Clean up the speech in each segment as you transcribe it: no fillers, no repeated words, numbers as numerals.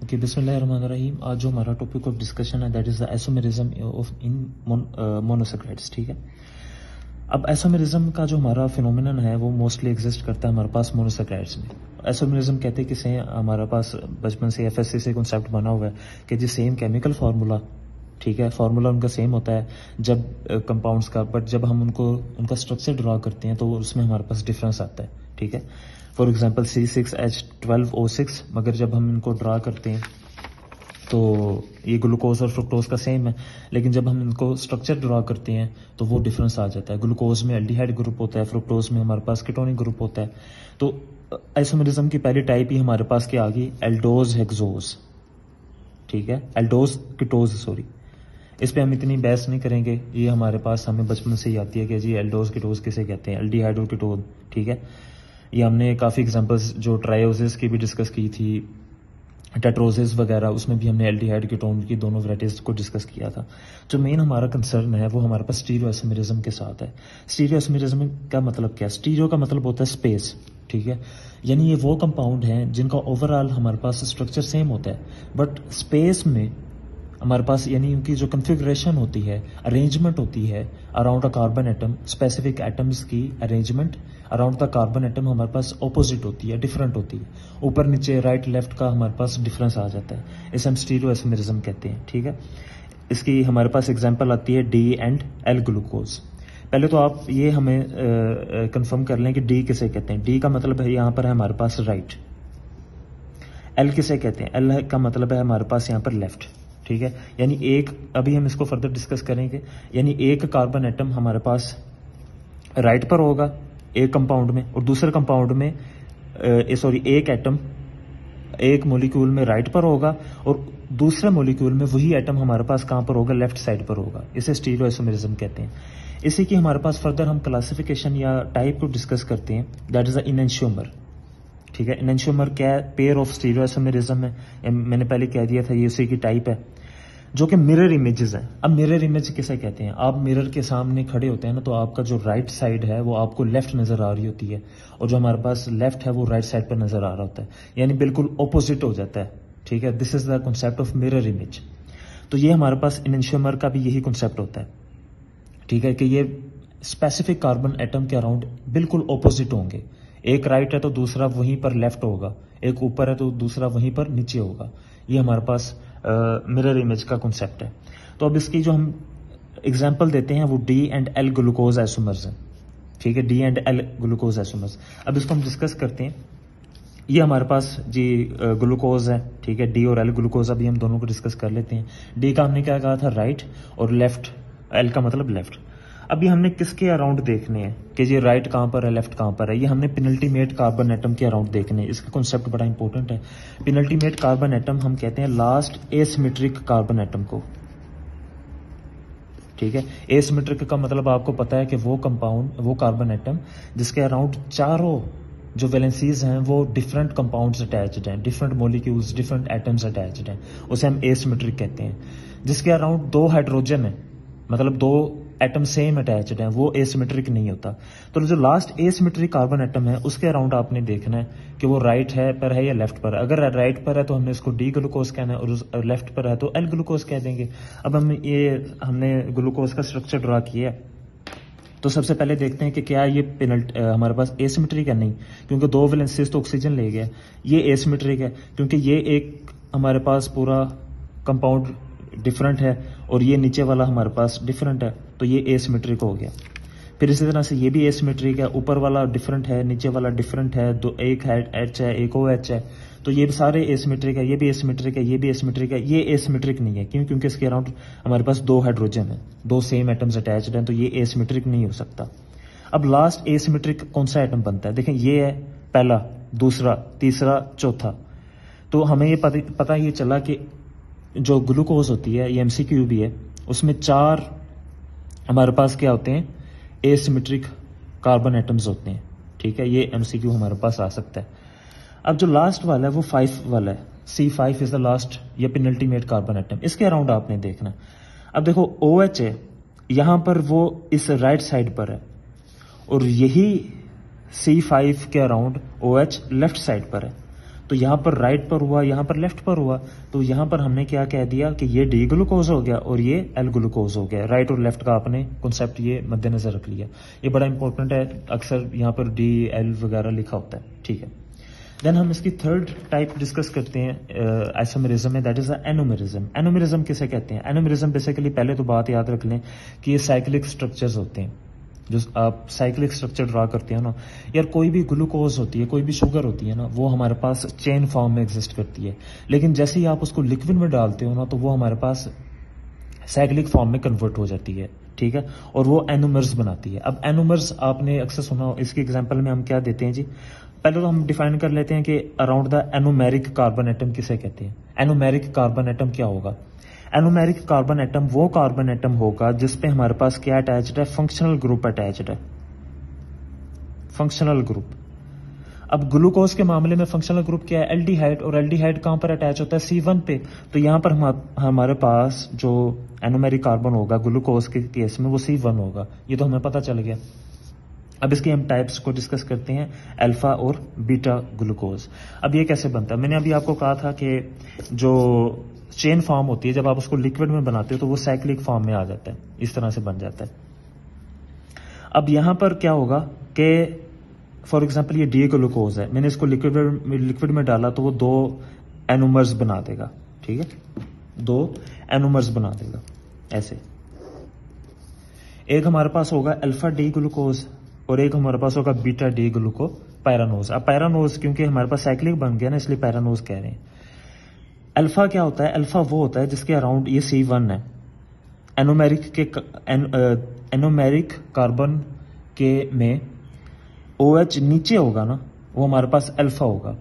Okay, बिस्मिल्लाहिर्रहमानिर्रहीम। आज जो हमारा टॉपिक ऑफ डिस्कशन है that is the isomerism of in monosaccharides. ठीक है, अब आइसोमेरिज्म का जो हमारा फिनोमेनन है वो मोस्टली एग्जिस्ट करता है हमारे पास मोनोसैकेराइड्स में। आइसोमेरिज्म कहते हैं किसे, हमारे पास बचपन से एफएससी से कॉन्सेप्ट बना हुआ है कि जी सेम केमिकल फार्मूला, ठीक है, फार्मूला उनका सेम होता है जब कंपाउंड्स का, बट जब हम उनका स्ट्रक्चर ड्रा करते हैं तो उसमें हमारे पास डिफरेंस आता है। ठीक है, फॉर एग्जांपल C6H12O6, मगर जब हम इनको ड्रा करते हैं तो ये ग्लूकोज और फ्रुक्टोज का सेम है, लेकिन जब हम इनको स्ट्रक्चर ड्रा करते हैं तो वो डिफरेंस आ जाता है। ग्लूकोज में एल्डिहाइड ग्रुप होता है, फ्रुक्टोज में हमारे पास कीटोनिक ग्रुप होता है। तो आइसोमेरिज्म की पहली टाइप ही हमारे पास क्या आ गई, एल्डोज हेक्सोज। ठीक है, एल्डोज कीटोज, सॉरी, इस पे हम इतनी बहस नहीं करेंगे, ये हमारे पास हमें बचपन से ही आती है कि जी एल्डोज कीटोज किसे कहते हैं, एल्डिहाइड और कीटोन। ठीक है, ये हमने काफ़ी एग्जांपल्स जो ट्रायोसिस की भी डिस्कस की थी, टेट्रोसिस वगैरह, उसमें भी हमने एल्डिहाइड कीटोन की दोनों वैराइटीज को डिस्कस किया था। जो मेन हमारा कंसर्न है वो हमारे पास स्टीरियोआइसोमेरिज्म के साथ है। स्टीरियोआइसोमेरिज्म का मतलब क्या है? स्टीरियो का मतलब होता है स्पेस। ठीक है, यानी ये वो कंपाउंड हैं जिनका ओवरऑल हमारे पास स्ट्रक्चर सेम होता है, बट स्पेस में हमारे पास यानी उनकी जो कन्फिग्रेशन होती है, अरेंजमेंट होती है around a carbon atom, specific atoms की arrangement around the carbon atom हमारे पास ऑपोजिट होती है, डिफरेंट होती है, ऊपर नीचे राइट लेफ्ट का हमारे पास डिफरेंस आ जाता है। इसे हम स्टीरियोआइसोमेरिज्म कहते हैं। ठीक है, इसकी हमारे पास एग्जांपल आती है डी एंड एल ग्लूकोज। पहले तो आप ये हमें कंफर्म कर लें कि डी किसे कहते हैं। डी का मतलब है यहाँ पर है हमारे पास राइट। एल किसे कहते हैं? एल का मतलब है हमारे पास यहाँ पर लेफ्ट। ठीक है, यानी एक, अभी हम इसको फर्दर डिस्कस करेंगे, यानी एक कार्बन एटम हमारे पास राइट पर होगा एक कंपाउंड में, और दूसरे कंपाउंड में एक एटम एक मॉलिक्यूल में राइट पर होगा, और दूसरे मॉलिक्यूल में वही एटम हमारे पास कहाँ पर होगा, लेफ्ट साइड पर होगा। इसे स्टीरियोआइसोमेरिज्म कहते हैं। इसी की हमारे पास फर्दर हम क्लासिफिकेशन या टाइप को डिस्कस करते हैं, दैट इज द इनएंशियोमर। ठीक है, इनएंशियोमर क्या है? पेयर ऑफ स्टीरियोआइसोमेरिज्म है, मैंने पहले कह दिया था, ये उसी की टाइप है, जो कि मिरर इमेजेस हैं। अब मिरर इमेज किसे कहते हैं? आप मिरर के सामने खड़े होते हैं ना, तो आपका जो राइट साइड है वो आपको लेफ्ट नजर आ रही होती है, और जो हमारे पास लेफ्ट है वो राइट साइड पर नजर आ रहा होता है, यानी बिल्कुल ऑपोजिट हो जाता है। ठीक है, this is the concept of mirror image. तो ये हमारे पास इनएंशियोमर का भी यही कॉन्सेप्ट होता है। ठीक है, कि ये स्पेसिफिक कार्बन एटम के अराउंड बिल्कुल ऑपोजिट होंगे। एक राइट है तो दूसरा वहीं पर लेफ्ट होगा, एक ऊपर है तो दूसरा वहीं पर नीचे होगा। ये हमारे पास मिरर इमेज का कॉन्सेप्ट है। तो अब इसकी जो हम एग्जांपल देते हैं वो D and L glucose isomers हैं। ठीक है, D and L glucose isomers. अब इसको हम डिस्कस करते हैं। ये हमारे पास जी ग्लूकोज है। ठीक है, डी और एल ग्लूकोज, अभी हम दोनों को डिस्कस कर लेते हैं। डी का हमने क्या कहा था, राइट, और लेफ्ट, एल का मतलब लेफ्ट। अभी हमने किसके अराउंड देखने हैं कि ये राइट कहाँ पर है, लेफ्ट कहाँ पर है? ये हमने पेनल्टीमेट कार्बन एटम के अराउंड देखने हैं। इसका कॉन्सेप्ट बड़ा इंपॉर्टेंट है। पेनल्टीमेट कार्बन एटम हम कहते हैं लास्ट एसिमेट्रिक कार्बन एटम को। ठीक है, एसिमेट्रिक का मतलब आपको पता है कि वो कंपाउंड, वो कार्बन एटम जिसके अराउंड चारों जो वैलेंसीज हैं वो डिफरेंट कंपाउंड्स अटैच्ड हैं, different molecules, different atoms attached हैं, उसे हम एसिमेट्रिक कहते हैं। जिसके अराउंड दो हाइड्रोजन है, मतलब दो एटम सेम अटैच्ड हैं, वो एसिमेट्रिक नहीं होता। तो जो लास्ट एसिमेट्रिक कार्बन एटम है उसके अराउंड आपने देखना है कि वो राइट है पर है या लेफ्ट पर। अगर राइट पर है तो हमने इसको डी ग्लूकोज कहना है, और लेफ्ट पर है तो एल ग्लूकोज कह देंगे। अब हमने ग्लूकोज का स्ट्रक्चर ड्रा किया है, तो सबसे पहले देखते हैं कि क्या ये हमारे पास एसिमेट्रिक है। नहीं, क्योंकि दो वैलेंसीज तो ऑक्सीजन ले गया। ये एसिमेट्रिक है क्योंकि ये एक हमारे पास पूरा कंपाउंड डिफरेंट है और ये नीचे वाला हमारे पास डिफरेंट है, तो ये एसिमेट्रिक हो गया। फिर इसी तरह से ये भी एसिमेट्रिक है, ऊपर वाला डिफरेंट है, नीचे वाला डिफरेंट है, दो एक एच है, एक ओ एच है, तो ये सारे एसिमेट्रिक है। ये भी एसिमेट्रिक है, ये भी एसिमेट्रिक है। ये एसिमेट्रिक नहीं है, क्यों? क्योंकि इसके अराउंड हमारे पास दो हाइड्रोजन है, दो सेम एटम्स अटैच्ड हैं, तो ये एसिमेट्रिक नहीं हो सकता। अब लास्ट एसिमेट्रिक कौन सा एटम बनता है? देखें, ये है पहला, दूसरा, तीसरा, चौथा। तो हमें ये पता ये चला कि जो ग्लूकोज होती है, ये एमसीक्यू भी है, उसमें चार हमारे पास क्या होते हैं, एसिमेट्रिक कार्बन एटम्स होते हैं। ठीक है, ये एमसीक्यू हमारे पास आ सकता है। अब जो लास्ट वाला है वो 5 वाला है, C5 इज द लास्ट, या पेनल्टीमेट कार्बन एटम। इसके अराउंड आपने देखना। अब देखो OH है, यहां पर वो इस राइट साइड पर है, और यही C5 के अराउंड OH लेफ्ट साइड पर है। तो यहाँ पर राइट पर हुआ, यहाँ पर लेफ्ट पर हुआ, तो यहाँ पर हमने क्या कह दिया कि ये डी ग्लूकोज हो गया और ये एल ग्लूकोज हो गया। राइट और लेफ्ट का आपने कॉन्सेप्ट ये मद्देनजर रख लिया, ये बड़ा इंपॉर्टेंट है, अक्सर यहाँ पर डी एल वगैरह लिखा होता है, ठीक है। देन हम इसकी थर्ड टाइप डिस्कस करते हैं आइसोमेरिज्म में, दैट इज एनोमेरिज्म। एनोमेरिज्म किसे कहते हैं? एनोमेरिज्म बेसिकली पहले तो बात याद रख लें कि ये साइक्लिक स्ट्रक्चर्स होते हैं, जो आप साइक्लिक स्ट्रक्चर ड्रा करते हैं ना यार, कोई भी ग्लूकोज होती है, कोई भी शुगर होती है ना, वो हमारे पास चेन फॉर्म में एग्जिस्ट करती है, लेकिन जैसे ही आप उसको लिक्विड में डालते हो ना तो वो हमारे पास साइक्लिक फॉर्म में कन्वर्ट हो जाती है, ठीक है, और वो एनोमर्स बनाती है। अब एनोमर्स आपने अक्सर सुना हो, इसके एग्जांपल में हम क्या देते हैं जी, पहले तो हम डिफाइन कर लेते हैं कि around the anomeric carbon atom किसे कहते हैं। एनोमेरिक कार्बन एटम क्या होगा? एनोमेरिक कार्बन एटम वो कार्बन एटम होगा जिसपे हमारे पास क्या अटैच्ड है? फंक्शनल ग्रुप अटैच्ड है, फंक्शनल ग्रुप। अब ग्लूकोज के मामले में फंक्शनल ग्रुप क्या है? एल्डिहाइड, और एल्डिहाइड कहां पर अटैच होता है? C1 पे। तो यहां पर हमारे पास जो एनोमेरिक कार्बन होगा ग्लूकोज के केस में वो C1 होगा, ये तो हमें पता चल गया। अब इसकी हम टाइप्स को डिस्कस करते हैं, अल्फा और बीटा ग्लूकोज। अब ये कैसे बनता है? मैंने अभी आपको कहा था कि जो चेन फॉर्म होती है जब आप उसको लिक्विड में बनाते हो तो वो साइक्लिक फॉर्म में आ जाता है, इस तरह से बन जाता है। अब यहां पर क्या होगा कि फॉर एग्जांपल ये डी ग्लूकोज है, मैंने इसको लिक्विड में डाला तो वो 2 एनोमर्स बना देगा, ठीक है, 2 एनोमर्स बना देगा ऐसे। एक हमारे पास होगा अल्फा डी ग्लूकोज और एक हमारे पास होगा बीटा डी ग्लूको पैरानोज। अब पैरानोज क्योंकि हमारे पास साइक्लिक बन गया ना, इसलिए पैरानोज कह रहे हैं। अल्फा क्या होता है? अल्फा वो होता है जिसके अराउंड ये C1 है, एनोमेरिक कार्बन के में OH नीचे होगा ना, वो हमारे पास अल्फा होगा,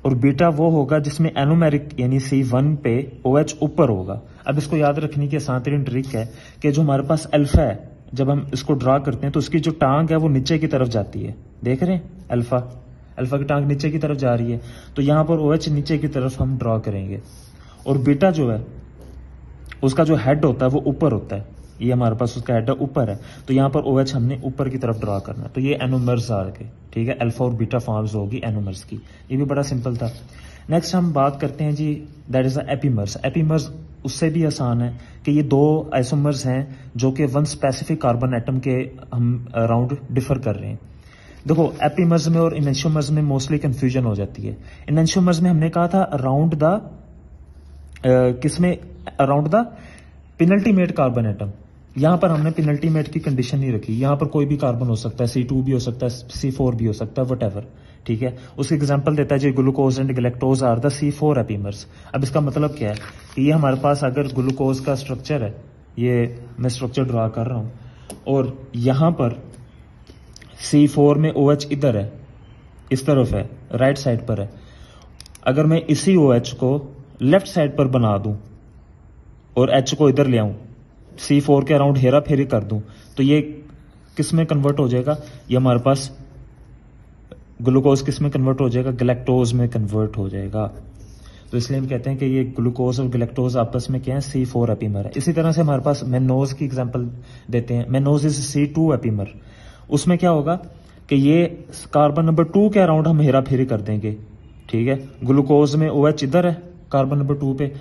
और बीटा वो होगा जिसमें एनोमेरिक यानी C1 पे OH ऊपर होगा। अब इसको याद रखने की आसान तरीन ट्रिक है कि जो हमारे पास अल्फा है, जब हम इसको ड्रा करते हैं तो उसकी जो टांग है वो नीचे की तरफ जाती है, देख रहे हैं, अल्फा की टांग नीचे की तरफ जा रही है, तो यहां पर OH नीचे की तरफ हम ड्रॉ करेंगे, और बीटा जो है उसका जो हेड होता है वो ऊपर होता है, ये हमारे पास उसका हेड ऊपर है, तो यहाँ पर OH हमने ऊपर की तरफ ड्रॉ करना है। तो ये एनोमर्स आ गए, ठीक है, अल्फा और बीटा फॉर्म्स होगी एनोमर्स की, ये भी बड़ा सिंपल था। नेक्स्ट हम बात करते हैं जी, दैट इज एपीमर्स। एपीमर्स उससे भी आसान है कि ये 2 आइसोमर्स हैं जो कि 1 स्पेसिफिक कार्बन एटम के हम अराउंड डिफर कर रहे हैं। देखो एपीमर्स में और इनेंशियोमर्स में मोस्टली कंफ्यूजन हो जाती है। इनेंशियोमर्स में हमने कहा था अराउंड द किसमें? Around the penultimate carbon atom. यहां पर हमने पेनल्टीमेट की कंडीशन नहीं रखी, यहां पर कोई भी कार्बन हो सकता है, C2 भी हो सकता है, C4 भी हो सकता है, वट, ठीक है। उसकी एग्जांपल देता है जी, glucose and galactose are the C4 epimers. अब इसका मतलब क्या है कि ये हमारे पास अगर ग्लूकोज का स्ट्रक्चर है, ये मैं स्ट्रक्चर ड्रा कर रहा हूं, और यहां पर C4 में OH इधर है, इस तरफ है, राइट साइड पर है। अगर मैं इसी OH को लेफ्ट साइड पर बना दूं और H को इधर ले आऊं, C4 के अराउंड हेरा फेरी कर दूं, तो ये किस में कन्वर्ट हो जाएगा? ये हमारे पास ग्लूकोज किस में कन्वर्ट हो जाएगा? गैलेक्टोज में कन्वर्ट हो जाएगा। तो इसलिए हम कहते हैं कि ये ग्लूकोज और गैलेक्टोज आपस में क्या है? C4 एपीमर है। इसी तरह से हमारे पास मेनोज की एग्जांपल देते हैं, मेनोज इज C2 एपीमर। उसमें क्या होगा कि ये कार्बन नंबर 2 के अराउंड हम हेरा फेरी कर देंगे, ठीक है। ग्लूकोज में OH इधर है कार्बन नंबर 2 पे,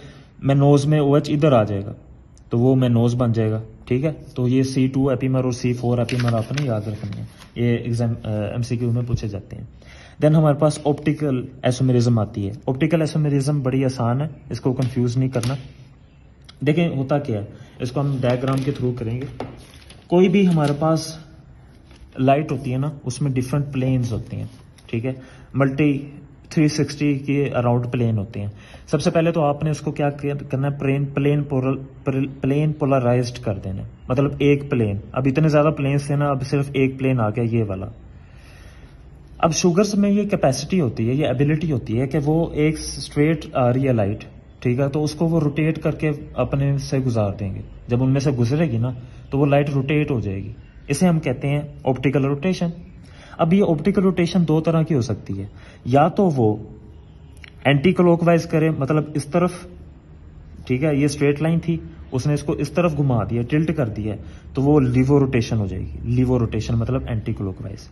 मेनोज में OH इधर आ जाएगा, तो वो मेनोज बन जाएगा, ठीक है। तो ये C2 एपीमर और C4 एपीमर आपने याद रखना है, ये एग्जाम MCQ में पूछे जाते हैं। देन हमारे पास ऑप्टिकल आइसोमेरिज्म आती है। ऑप्टिकल आइसोमेरिज्म बड़ी आसान है, इसको कंफ्यूज नहीं करना। देखें होता क्या है, इसको हम डायग्राम के थ्रू करेंगे। कोई भी हमारे पास लाइट होती है ना, उसमें डिफरेंट प्लेन्स होते हैं, ठीक है, मल्टी 360 के अराउंड प्लेन होते हैं। सबसे पहले तो आपने उसको क्या करना है? प्लेन पोलराइज्ड कर देना, मतलब एक प्लेन। अब इतने ज्यादा प्लेन्स थे ना, अब सिर्फ एक प्लेन आ गया, ये वाला। अब शुगर्स में ये कैपेसिटी होती है, ये एबिलिटी होती है कि वो एक स्ट्रेट आ रही है लाइट, ठीक है, तो उसको वो रोटेट करके अपने से गुजार देंगे। जब उनमें से गुजरेगी ना तो वो लाइट रोटेट हो जाएगी, इसे हम कहते हैं ऑप्टिकल रोटेशन। अब ये ऑप्टिकल रोटेशन 2 तरह की हो सकती है, या तो वो एंटी क्लॉकवाइज करे, मतलब इस तरफ, ठीक है, ये स्ट्रेट लाइन थी, उसने इसको इस तरफ घुमा दिया, टिल्ट कर दिया, तो वो लीवो रोटेशन हो जाएगी। लीवो रोटेशन मतलब एंटी क्लॉकवाइज।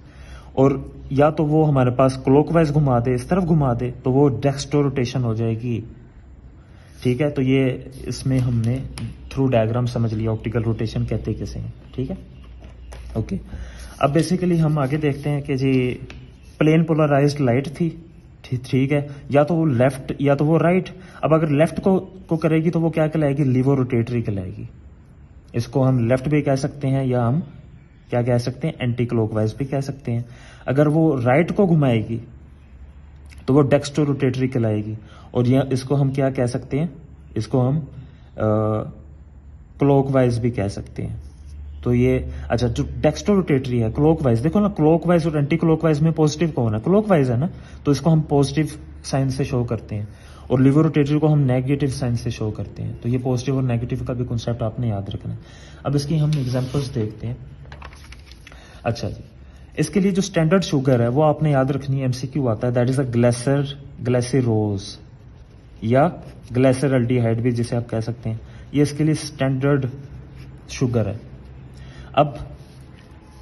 और या तो वो हमारे पास क्लॉकवाइज घुमा दे, इस तरफ घुमा दे, तो वो डेक्स्ट्रो रोटेशन हो जाएगी। ठीक है, तो ये इसमें हमने थ्रू डायग्राम समझ लिया ऑप्टिकल रोटेशन कहते किसे हैं। ठीक है, ओके। अब बेसिकली हम आगे देखते हैं कि जी प्लेन पोलराइज्ड लाइट थी, ठीक है, या तो वो लेफ्ट या तो वो राइट। अब अगर लेफ्ट को करेगी तो वो क्या कहलाएगी, लीवो रोटेटरी कहलाएगी। इसको हम लेफ्ट भी कह सकते हैं या हम क्या कह सकते हैं, एंटी क्लॉकवाइज भी कह सकते हैं। अगर वो राइट को घुमाएगी तो वो डेक्स्ट्रो रोटेटरी कहलाएगी। और यह इसको हम क्या कह सकते हैं, इसको हम क्लॉकवाइज भी कह सकते हैं। तो ये अच्छा, जो डेक्स्ट्रो रोटेटरी है क्लॉकवाइज, देखो ना क्लॉकवाइज और एंटी क्लॉकवाइज में पॉजिटिव कौन है, क्लॉकवाइज है ना, तो इसको हम पॉजिटिव साइन से शो करते हैं। और लीवो रोटेटरी को हम नेगेटिव साइन से शो करते हैं। तो ये पॉजिटिव और नेगेटिव का भी कॉन्सेप्ट आपने याद रखना है। अब इसकी हम एग्जांपल्स देखते हैं। अच्छा जी, इसके लिए जो स्टैंडर्ड शुगर है वो आपने याद रखनी है, एमसीक्यू आता है, दैट इज अ ग्लेसिरोज या ग्लेसरल्डिहाइड भी जिसे आप कह सकते हैं। ये इसके लिए स्टैंडर्ड शुगर है। अब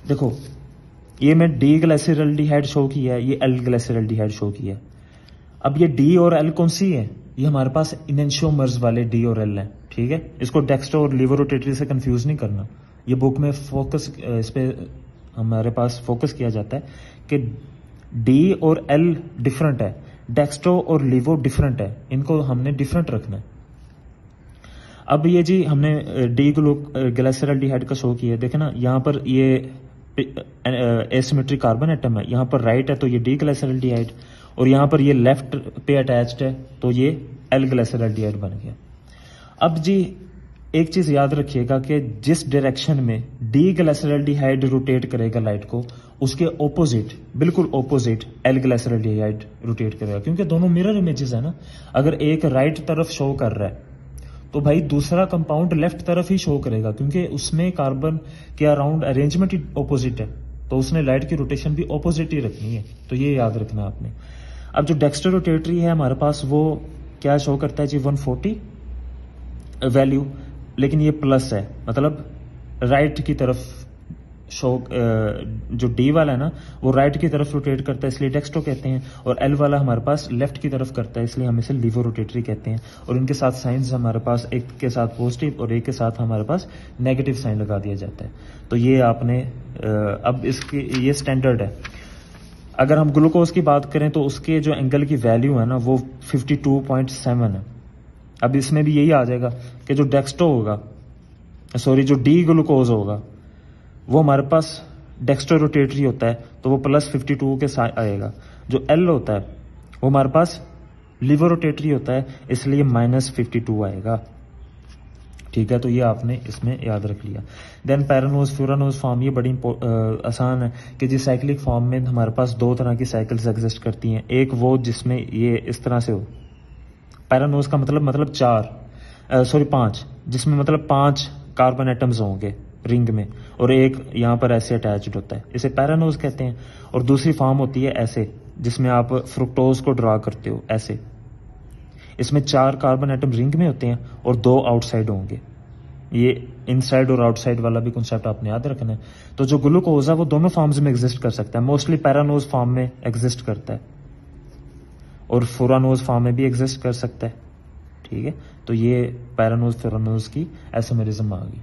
देखो, ये मैं डी ग्लेसरल्डिहाइड शो किया है, ये एल ग्लेसरल्डिहाइड शो किया है। अब ये डी और एल कौन सी है, ये हमारे पास इनेंशियोमर्स वाले डी और एल है। ठीक है, इसको डेक्स्ट्रो और लीवो रोटेटरी से कंफ्यूज नहीं करना। ये बुक में फोकस इस पे हमारे पास फोकस किया जाता है कि डी और एल डिफरेंट है, डेक्स्ट्रो और लीवो डिफरेंट है, इनको हमने डिफरेंट रखना है। अब ये जी हमने डी ग्लाइसरल्डिहाइड का शो किया है, देखे ना, यहाँ पर ये एसिमेट्रिक कार्बन एटम है, यहाँ पर राइट है तो ये डी ग्लाइसरल्डिहाइड, और यहाँ पर ये लेफ्ट पे अटैच्ड है तो ये एल ग्लाइसरल्डिहाइड बन गया। अब जी एक चीज याद रखिएगा कि जिस डायरेक्शन में डी ग्लाइसरल्डिहाइड रोटेट करेगा लाइट को, उसके ऑपोजिट, बिल्कुल ऑपोजिट एल ग्लाइसरल्डिहाइड रोटेट करेगा, क्योंकि दोनों मिरर इमेजेस है ना। अगर एक राइट तरफ शो कर रहा है तो भाई दूसरा कंपाउंड लेफ्ट तरफ ही शो करेगा, क्योंकि उसमें कार्बन के अराउंड अरेंजमेंट ही ऑपोजिट है, तो उसने लाइट की रोटेशन भी ऑपोजिट ही रखनी है। तो ये याद रखना आपने। अब जो डेक्स्ट्रो रोटेटरी है हमारे पास, वो क्या शो करता है जी, 140 वैल्यू, लेकिन ये प्लस है, मतलब राइट की तरफ शो, जो डी वाला है ना वो राइट की तरफ रोटेट करता है, इसलिए डेक्स्ट्रो कहते हैं, और एल वाला हमारे पास लेफ्ट की तरफ करता है, इसलिए हम इसे लीवो रोटेटरी कहते हैं। और इनके साथ साइंस हमारे पास, एक के साथ पॉजिटिव और एक के साथ हमारे पास नेगेटिव साइन लगा दिया जाता है। तो ये आपने अब इसकी ये स्टैंडर्ड है। अगर हम ग्लूकोज की बात करें तो उसके जो एंगल की वैल्यू है ना वो 52.7 है। अब इसमें भी यही आ जाएगा कि जो डेक्स्ट्रो होगा, सॉरी जो डी ग्लूकोज होगा वो हमारे पास डेक्स्ट्रो रोटेटरी होता है तो वो प्लस 52 के साथ आएगा। जो एल होता है वो हमारे पास लीवो रोटेटरी होता है, इसलिए -52 आएगा। ठीक है, तो ये आपने इसमें याद रख लिया। देन पैरानोज फ्यूरानोज फॉर्म, ये बड़ी आसान है कि जिस साइक्लिक फॉर्म में हमारे पास दो तरह की साइकिल्स एग्जिस्ट करती हैं। एक वो जिसमें ये इस तरह से हो, पैरानोज का मतलब 5, जिसमें मतलब 5 कार्बन एटम्स होंगे रिंग में, और एक यहाँ पर ऐसे अटैच्ड होता है, इसे पैरानोज कहते हैं। और दूसरी फॉर्म होती है ऐसे, जिसमें आप फ्रुक्टोज को ड्रा करते हो ऐसे, इसमें 4 कार्बन एटम रिंग में होते हैं और 2 आउटसाइड होंगे। ये इनसाइड और आउटसाइड वाला भी कॉन्सेप्ट आपने याद रखना है। तो जो ग्लूकोज है वो दोनों फॉर्म्स में एग्जिस्ट कर सकता है, मोस्टली पैरानोज फॉर्म में एग्जिस्ट करता है और फुरानोज फॉर्म में भी एग्जिस्ट कर सकता है। ठीक है, तो ये पैरानोज फ्यूरानोज की आइसोमेरिज्म आ गई।